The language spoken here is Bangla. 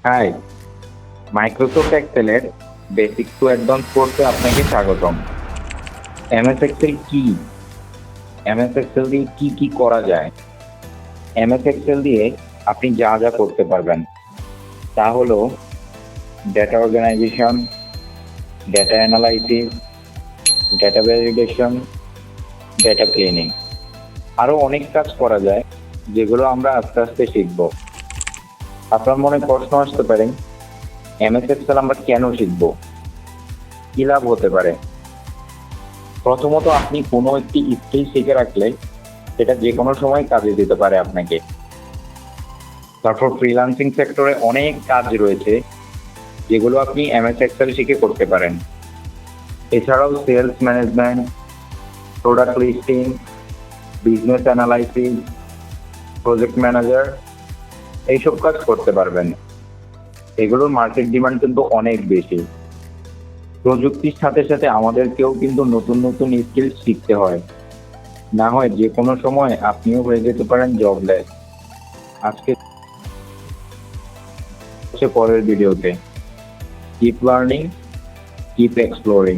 হাই, মাইক্রোসফট এক্সেলের বেসিক টু অ্যাডভান্স কোর্সে আপনাকে স্বাগতম। এমএস এক্সেল কি? এমএস এক্সেল দিয়ে কি কি করা যায়? এমএস এক্সেল দিয়ে আপনি যা যা করতে পারবেন তা হলো data organisation, data analysis, data validation, data cleaning. আরও অনেক কাজ করা যায় যেগুলো আমরা আস্তে আস্তে শিখব। আপনার মনে প্রশ্ন আসতে পারে, এমএস এক্সেল আমরা কেন শিখব? কি লাভ হতে পারে? প্রথমত, আপনি কোনো একটি স্কিল শিখে রাখলে সেটা যে কোনো সময় কাজে দিতে পারে আপনাকে। তারপর ফ্রিল্যান্সিং সেক্টরে অনেক কাজ রয়েছে যেগুলো আপনি এমএস এক্সেল শিখে করতে পারেন। এছাড়াও sales management, product listing, business analysis, project manager এইসব কাজ করতে পারবেন। এগুলোর মার্কেট ডিমান্ড কিন্তু অনেক বেশি। প্রযুক্তির সাথে সাথে আমাদেরকেও কিন্তু নতুন নতুন স্কিল শিখতে হয়, না হয় যে কোনো সময় আপনিও হয়ে যেতে পারেন জবলেস। আজকে হচ্ছে পরের ভিডিওতে। Keep learning, keep exploring.